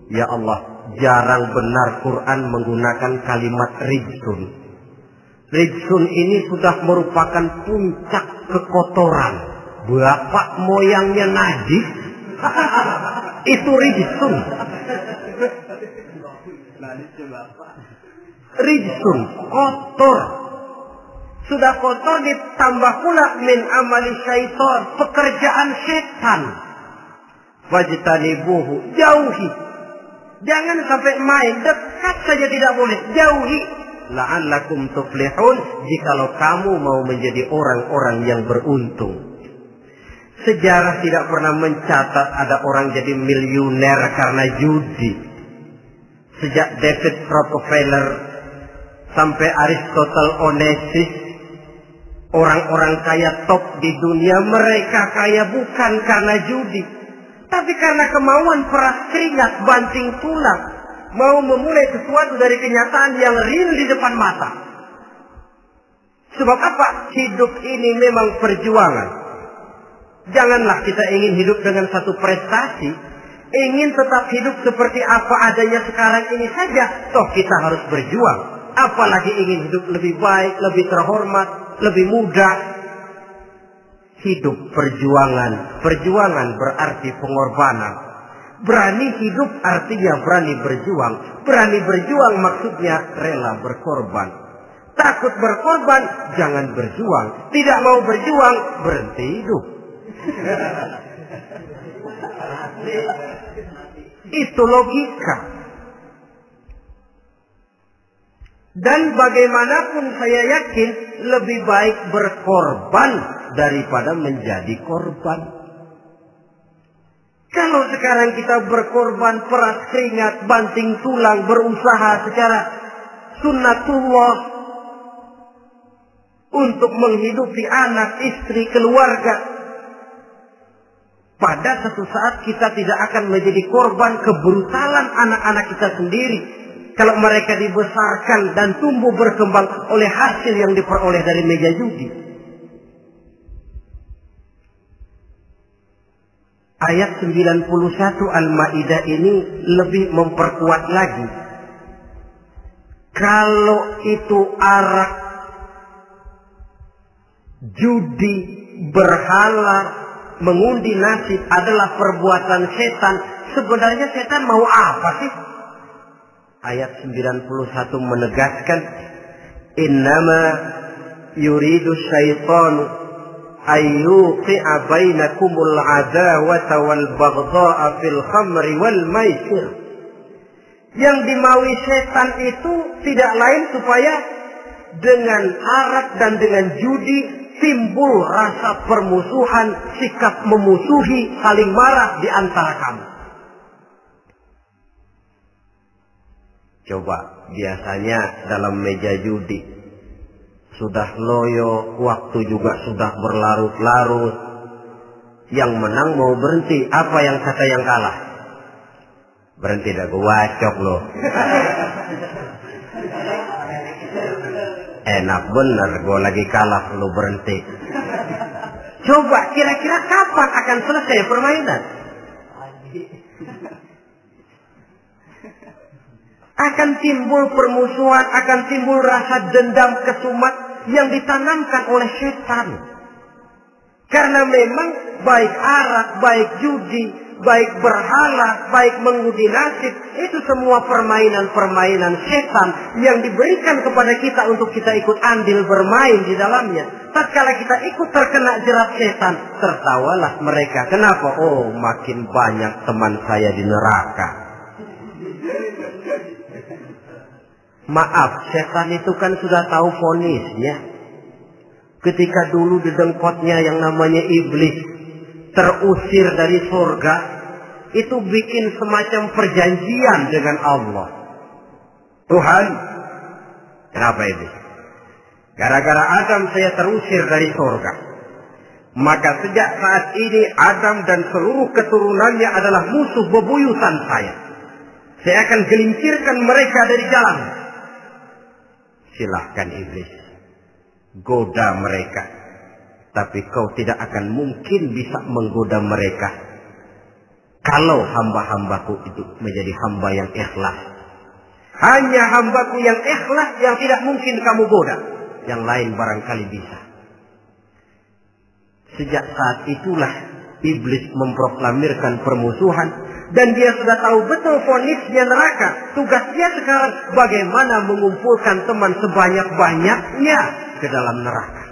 Ya Allah, jarang benar Quran menggunakan kalimat rijsun. Rijsun ini sudah merupakan puncak kekotoran. Bapak moyangnya najis, itu rijsun. Rijsun, kotor. Sudah kotor ditambah pula min amali syaitan, pekerjaan setan. Wajtanibuhu, jauhi. Jangan sampai main, dekat saja tidak boleh, jauhi. La'allakum tuflihun, jikalau kamu mau menjadi orang-orang yang beruntung. Sejarah tidak pernah mencatat ada orang jadi miliuner karena judi. Sejak David Rockefeller sampai Aristotle Onassis, orang-orang kaya top di dunia, mereka kaya bukan karena judi, tapi karena kemauan peras keringat banting tulang, mau memulai sesuatu dari kenyataan yang real di depan mata. Sebab apa? Hidup ini memang perjuangan. Janganlah kita ingin hidup dengan satu prestasi, ingin tetap hidup seperti apa adanya sekarang ini saja, toh kita harus berjuang. Apalagi ingin hidup lebih baik, lebih terhormat, lebih mudah. Hidup perjuangan. Perjuangan berarti pengorbanan. Berani hidup artinya berani berjuang. Berani berjuang maksudnya rela berkorban. Takut berkorban, jangan berjuang. Tidak mau berjuang, berhenti hidup. Itu logika. Dan bagaimanapun saya yakin lebih baik berkorban daripada menjadi korban. Kalau sekarang kita berkorban, peras keringat, banting tulang, berusaha secara sunnatullah untuk menghidupi anak, istri, keluarga, pada satu saat kita tidak akan menjadi korban kebrutalan anak-anak kita sendiri. Kalau mereka dibesarkan dan tumbuh berkembang oleh hasil yang diperoleh dari meja judi. Ayat 91 Al-Maidah ini lebih memperkuat lagi. Kalau itu arak, judi, berhala, mengundi nasib adalah perbuatan setan, sebenarnya setan mau apa sih? Ayat 91 menegaskan, innama yuridu syaitanu ayyuqi'a bainakumul adawata wal baghdha'a fil khamri wal maisir. Yang dimaui setan itu tidak lain supaya dengan arak dan dengan judi timbul rasa permusuhan, sikap memusuhi, saling marah di antara kamu. Coba, biasanya dalam meja judi sudah loyo, waktu juga sudah berlarut-larut. Yang menang mau berhenti, apa yang kata yang kalah? Berhenti dah, gua wacok loh. Enak bener, gua lagi kalah, lu berhenti. Coba, kira-kira kapan akan selesai permainan? akan timbul permusuhan, akan timbul rasa dendam kesumat yang ditanamkan oleh setan. Karena memang baik arak, baik judi, baik berhala, baik mengundi nasib, itu semua permainan-permainan setan yang diberikan kepada kita untuk kita ikut andil bermain di dalamnya. Tatkala kita ikut terkena jerat setan, tertawalah mereka. Kenapa? Oh, makin banyak teman saya di neraka. Maaf, setan itu kan sudah tahu vonisnya. Ketika dulu di dengkotnya yang namanya iblis terusir dari surga, itu bikin semacam perjanjian dengan Allah. Tuhan, kenapa ini? Gara-gara Adam saya terusir dari surga. Maka sejak saat ini Adam dan seluruh keturunannya adalah musuh bebuyutan saya. Saya akan gelincirkan mereka dari jalan. Silahkan iblis, goda mereka. Tapi kau tidak akan mungkin bisa menggoda mereka kalau hamba-hambaku itu menjadi hamba yang ikhlas. Hanya hambaku yang ikhlas yang tidak mungkin kamu goda. Yang lain barangkali bisa. Sejak saat itulah iblis memproklamirkan permusuhan. Dan dia sudah tahu betul vonisnya neraka. Tugas dia sekarang bagaimana mengumpulkan teman sebanyak-banyaknya ke dalam neraka.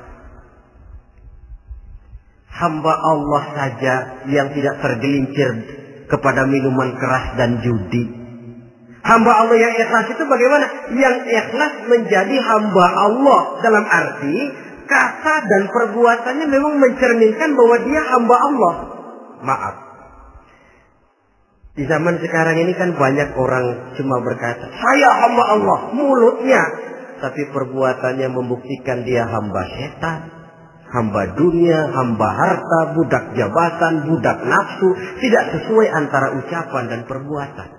Hamba Allah saja yang tidak tergelincir kepada minuman keras dan judi. Hamba Allah yang ikhlas itu bagaimana? Yang ikhlas menjadi hamba Allah. Dalam arti kata dan perbuatannya memang mencerminkan bahwa dia hamba Allah. Maaf, di zaman sekarang ini kan banyak orang cuma berkata, saya hamba Allah, mulutnya. Tapi perbuatannya membuktikan dia hamba setan, hamba dunia, hamba harta, budak jabatan, budak nafsu. Tidak sesuai antara ucapan dan perbuatan.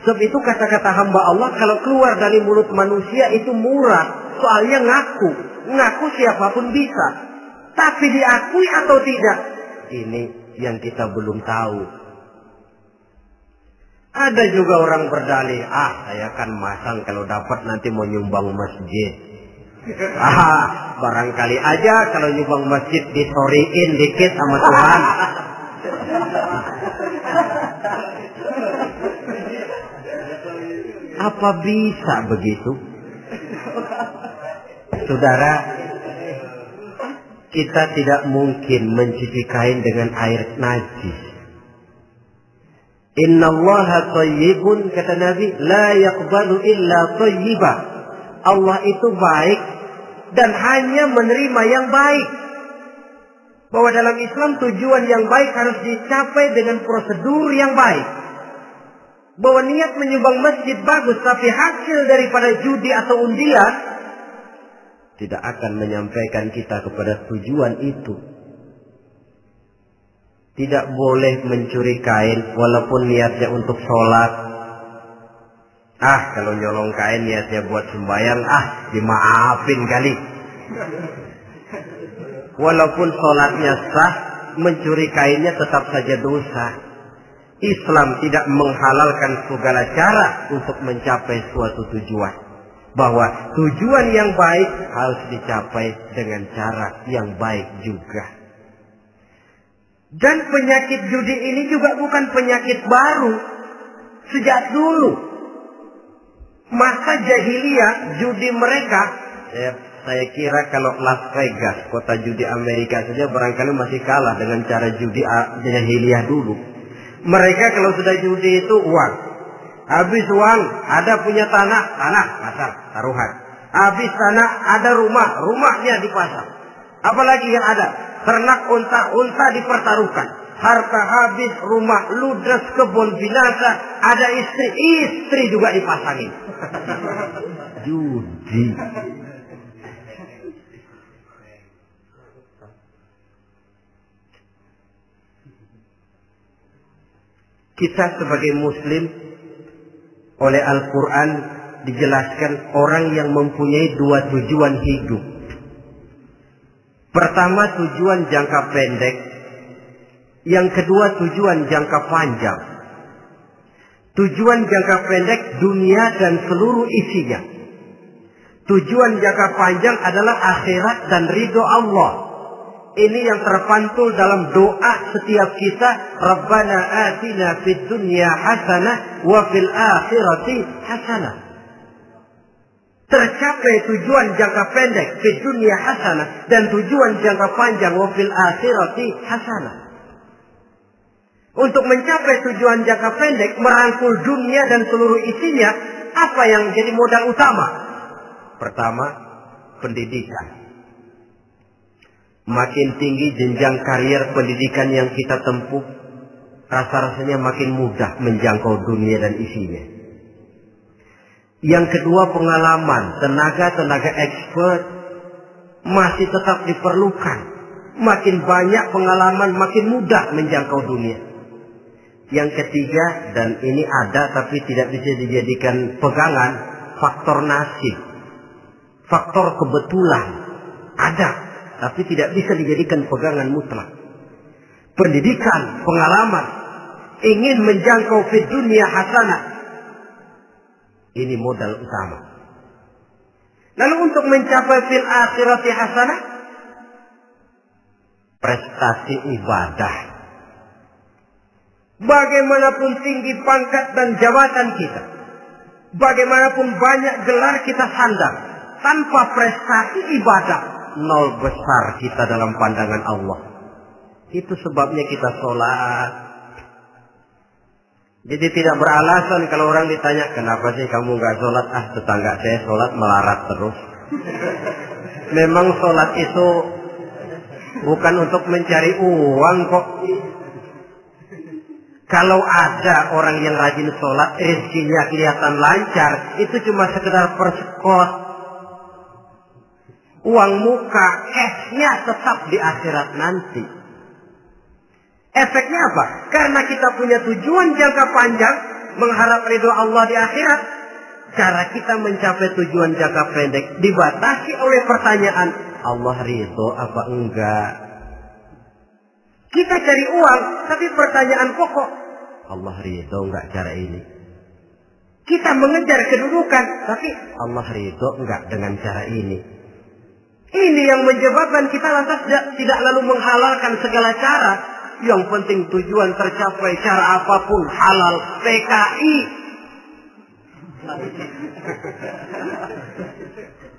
Sebab itu kata-kata hamba Allah kalau keluar dari mulut manusia itu murah. Soalnya ngaku siapapun bisa. Tapi diakui atau tidak, ini yang kita belum tahu. Ada juga orang berdalih, saya kan masang kalau dapat nanti mau nyumbang masjid. Barangkali aja kalau nyumbang masjid disoriin dikit sama Tuhan. Apa bisa begitu? Saudara, kita tidak mungkin mencuci kain dengan air najis. Innallaha thayyibun, kata Nabi, la yaqbalu illa thayyiba. Allah itu baik dan hanya menerima yang baik. Bahwa dalam Islam tujuan yang baik harus dicapai dengan prosedur yang baik. Bahwa niat menyumbang masjid bagus, tapi hasil daripada judi atau undian tidak akan menyampaikan kita kepada tujuan itu. Tidak boleh mencuri kain walaupun niatnya untuk sholat. Kalau nyolong kain niatnya buat sembahyang, dimaafin kali. Walaupun sholatnya sah, mencuri kainnya tetap saja dosa. Islam tidak menghalalkan segala cara untuk mencapai suatu tujuan. Bahwa tujuan yang baik harus dicapai dengan cara yang baik juga. Dan penyakit judi ini juga bukan penyakit baru. Sejak dulu masa jahiliyah judi mereka, saya kira kalau Las Vegas, kota judi Amerika saja barangkali masih kalah dengan cara judi jahiliyah dulu. Mereka kalau sudah judi itu uang. Habis uang ada punya tanah pasar taruhan. Habis tanah ada rumahnya dipasang. Apalagi yang ada? Ternak unta dipertaruhkan. Harta habis, rumah ludes, kebun binasa, ada istri juga dipasangin. Judi. Kita sebagai muslim oleh Al-Quran dijelaskan orang yang mempunyai dua tujuan hidup. Pertama tujuan jangka pendek, yang kedua tujuan jangka panjang. Tujuan jangka pendek dunia dan seluruh isinya. Tujuan jangka panjang adalah akhirat dan ridho Allah. Ini yang terpantul dalam doa setiap kita. Rabbana atina fid dunya hasanah wa fil akhirati hasanah. Tercapai tujuan jangka pendek fid dunya hasanah dan tujuan jangka panjang wa fil akhirati hasanah. Untuk mencapai tujuan jangka pendek, merangkul dunia dan seluruh isinya, apa yang jadi modal utama? Pertama, pendidikan. Makin tinggi jenjang karier pendidikan yang kita tempuh, rasa-rasanya makin mudah menjangkau dunia dan isinya. Yang kedua, pengalaman. Tenaga expert masih tetap diperlukan. Makin banyak pengalaman, makin mudah menjangkau dunia. Yang ketiga, dan ini ada tapi tidak bisa dijadikan pegangan, faktor nasib. Faktor kebetulan ada, tapi tidak bisa dijadikan pegangan mutlak. Pendidikan, pengalaman, ingin menjangkau fid dunya hasanah. Ini modal utama. Lalu untuk mencapai fil akhirati hasanah, prestasi ibadah. Bagaimanapun tinggi pangkat dan jabatan kita, bagaimanapun banyak gelar kita sandang, tanpa prestasi ibadah, nol besar kita dalam pandangan Allah. Itu sebabnya kita sholat. Jadi tidak beralasan kalau orang ditanya, kenapa sih kamu gak sholat? Tetangga saya sholat melarat terus. Memang sholat itu bukan untuk mencari uang kok. Kalau ada orang yang rajin sholat, rezekinya kelihatan lancar, itu cuma sekedar persekot. Uang muka, cashnya tetap di akhirat nanti. Efeknya apa? Karena kita punya tujuan jangka panjang, mengharap ridho Allah di akhirat. Cara kita mencapai tujuan jangka pendek dibatasi oleh pertanyaan, Allah ridho apa enggak? Kita cari uang, tapi pertanyaan pokok, Allah ridho enggak cara ini? Kita mengejar kedudukan, tapi Allah ridho enggak dengan cara ini? Ini yang menyebabkan kita lantas tidak lalu menghalalkan segala cara. Yang penting tujuan tercapai cara apapun halal. PKI.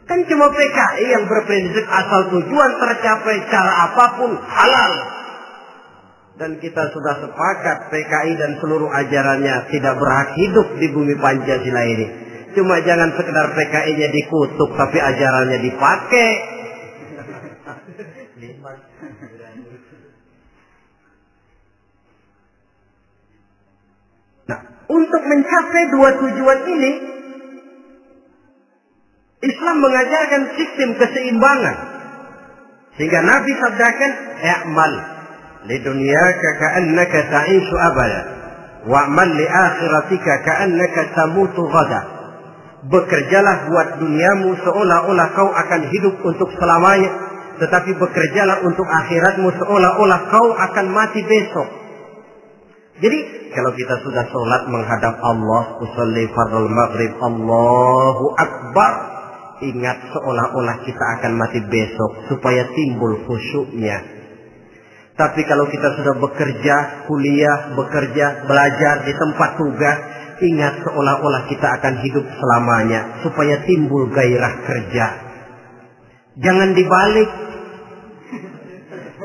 Kan cuma PKI yang berprinsip asal tujuan tercapai cara apapun halal. Dan kita sudah sepakat PKI dan seluruh ajarannya tidak berhak hidup di bumi Pancasila ini. Cuma jangan sekedar PKI-nya dikutuk tapi ajarannya dipakai. Nah, untuk mencapai dua tujuan ini, Islam mengajarkan sistem keseimbangan. Sehingga Nabi sabdakan, "I'mal lidunyaka ka'annaka ta'ishu abada, wa'mal li akhiratika ka'annaka tamutu ghada." Bekerjalah buat duniamu seolah-olah kau akan hidup untuk selamanya, tetapi bekerjalah untuk akhiratmu seolah-olah kau akan mati besok. Jadi kalau kita sudah sholat menghadap Allah, usolli fardhu maghrib, Allahu Akbar, ingat seolah-olah kita akan mati besok supaya timbul khusyuknya. Tapi kalau kita sudah bekerja, kuliah, bekerja, belajar di tempat tugas, ingat seolah-olah kita akan hidup selamanya supaya timbul gairah kerja. Jangan dibalik.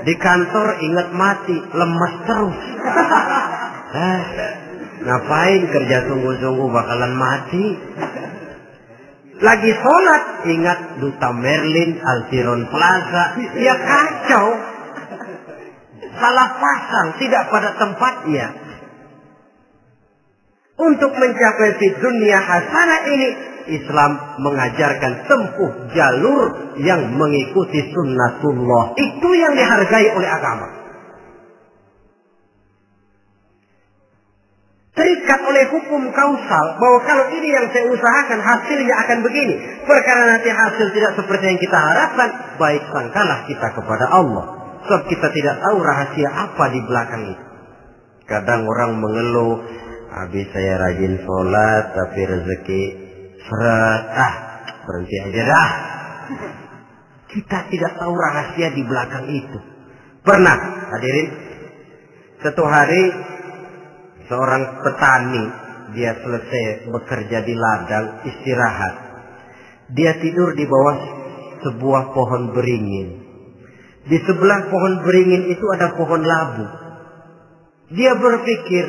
Di kantor ingat mati, lemas terus. Ngapain kerja sungguh-sungguh bakalan mati. Lagi sholat ingat Duta Merlin, Altiron Plaza, ya kacau. Salah pasang, tidak pada tempatnya. Untuk mencapai fid dunya hasanah ini, Islam mengajarkan tempuh jalur yang mengikuti sunnatullah. Itu yang dihargai oleh agama. Terikat oleh hukum kausal bahwa kalau ini yang saya usahakan hasilnya akan begini. Perkara nanti hasil tidak seperti yang kita harapkan, baik sangkalah kita kepada Allah. Sebab kita tidak tahu rahasia apa di belakang itu. Kadang orang mengeluh, Habis saya rajin sholat tapi rezeki seret, berhenti aja dah. Kita tidak tahu rahasia di belakang itu. Pernah hadirin, satu hari seorang petani, dia selesai bekerja di ladang, istirahat. Dia tidur di bawah sebuah pohon beringin. Di sebelah pohon beringin itu ada pohon labu. Dia berpikir,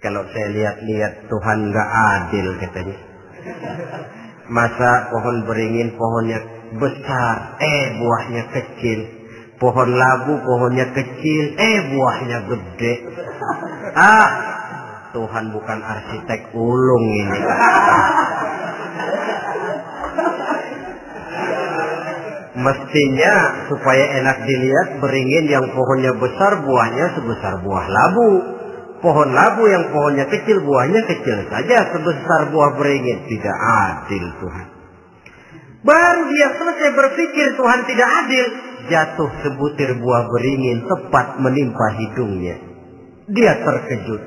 kalau saya lihat-lihat Tuhan nggak adil katanya. Masa pohon beringin pohonnya besar, buahnya kecil. Pohon labu pohonnya kecil, buahnya gede. Tuhan bukan arsitek ulung ini. Mestinya supaya enak dilihat, beringin yang pohonnya besar buahnya sebesar buah labu. Pohon labu yang pohonnya kecil buahnya kecil saja sebesar buah beringin. Tidak adil Tuhan. Baru dia selesai berpikir Tuhan tidak adil, jatuh sebutir buah beringin tepat menimpa hidungnya. Dia terkejut.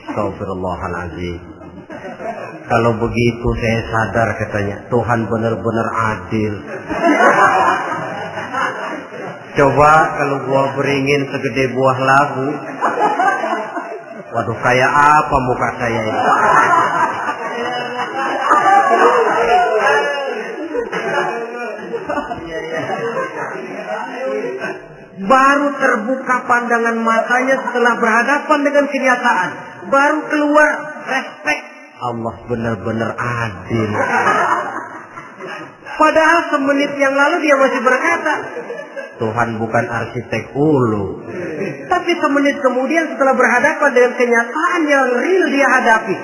Astagfirullahaladzim. Kalau begitu saya sadar katanya, Tuhan benar-benar adil. Coba kalau buah beringin segede buah labu, waduh kayak apa muka saya ini. Baru terbuka pandangan matanya setelah berhadapan dengan kenyataan. Baru keluar respek. Allah benar-benar adil. Padahal semenit yang lalu dia masih berkata, Tuhan bukan arsitek ulu. Tapi semenit kemudian setelah berhadapan dengan kenyataan yang real dia hadapi,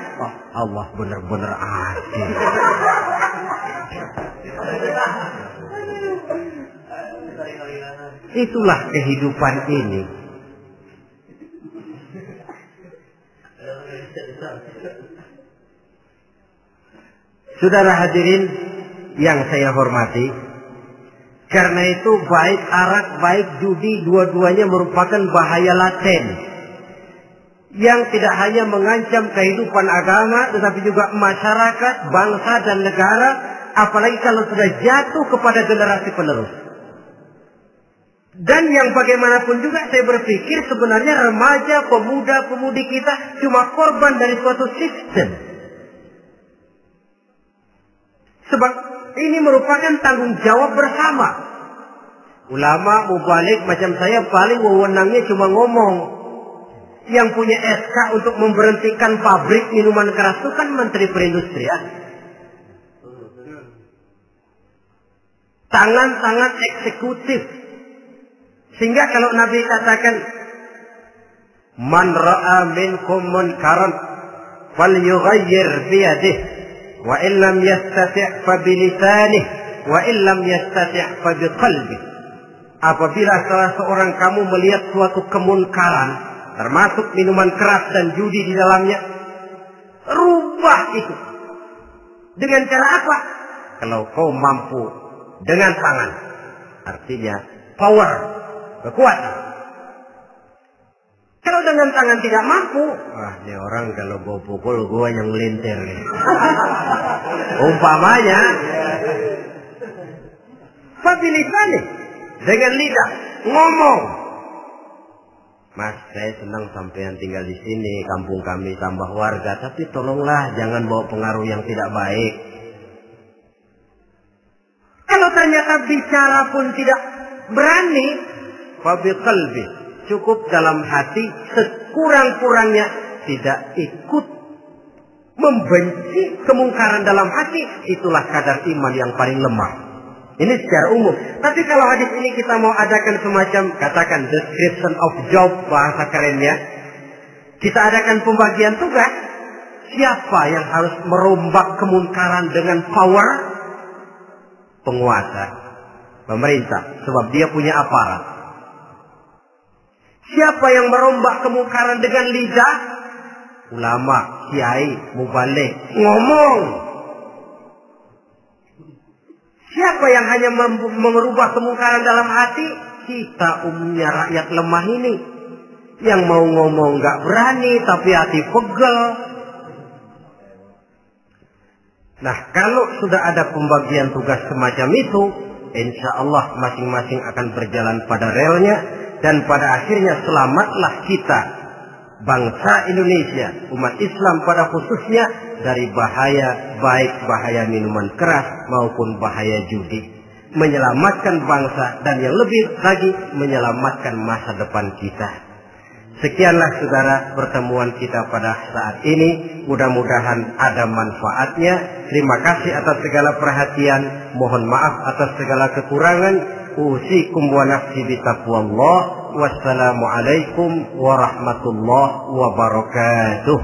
Allah benar-benar adil. Itulah kehidupan ini. Saudara hadirin yang saya hormati, karena itu baik arak, baik judi, dua-duanya merupakan bahaya laten yang tidak hanya mengancam kehidupan agama, tetapi juga masyarakat, bangsa dan negara, apalagi kalau sudah jatuh kepada generasi penerus. Dan yang bagaimanapun juga saya berpikir sebenarnya remaja, pemuda-pemudi kita cuma korban dari suatu sistem. Sebab ini merupakan tanggung jawab bersama. Ulama, mubalik macam saya paling wewenangnya cuma ngomong. Yang punya SK untuk memberhentikan pabrik minuman keras itu kan Menteri Perindustrian. Tangan-tangan eksekutif. Sehingga kalau Nabi katakan, Man ra'a minkum munkaran falyughayyir biyadihi wa illam yastati' fa bilisanih wa illam yastati' fa biqalbihi. Apabila salah seorang kamu melihat suatu kemunkaran, termasuk minuman keras dan judi di dalamnya, rubah itu. Dengan cara apa? Kalau kau mampu dengan tangan, artinya power, kekuatan. Kalau dengan tangan tidak mampu, ini orang kalau gue pukul gue yang melintir. Umpamanya, fabilisani, dengan lidah ngomong. Mas, saya senang sampean tinggal di sini, kampung kami tambah warga, tapi tolonglah jangan bawa pengaruh yang tidak baik. Kalau ternyata bicara pun tidak berani, fabiqalbi, cukup dalam hati, sekurang-kurangnya tidak ikut membenci kemungkaran dalam hati, itulah kadar iman yang paling lemah. Ini secara umum. Tapi kalau hadis ini kita mau adakan semacam, katakan description of job, bahasa kerennya, kita adakan pembagian tugas. Siapa yang harus merombak kemungkaran dengan power? Penguasa, pemerintah, sebab dia punya aparat. Siapa yang merombak kemungkaran dengan lidah? Ulama, kiai, mubalik, ngomong. Siapa yang hanya merubah kemungkaran dalam hati? Kita umumnya rakyat lemah ini. Yang mau ngomong nggak berani tapi hati pegel. Nah, kalau sudah ada pembagian tugas semacam itu, insya Allah masing-masing akan berjalan pada relnya, dan pada akhirnya selamatlah kita, bangsa Indonesia, umat Islam pada khususnya, dari bahaya, baik bahaya minuman keras maupun bahaya judi. Menyelamatkan bangsa dan yang lebih lagi menyelamatkan masa depan kita. Sekianlah saudara pertemuan kita pada saat ini. Mudah-mudahan ada manfaatnya. Terima kasih atas segala perhatian. Mohon maaf atas segala kekurangan. Usikum wa nafsi bitaqwallah. Wassalamualaikum warahmatullahi wabarakatuh.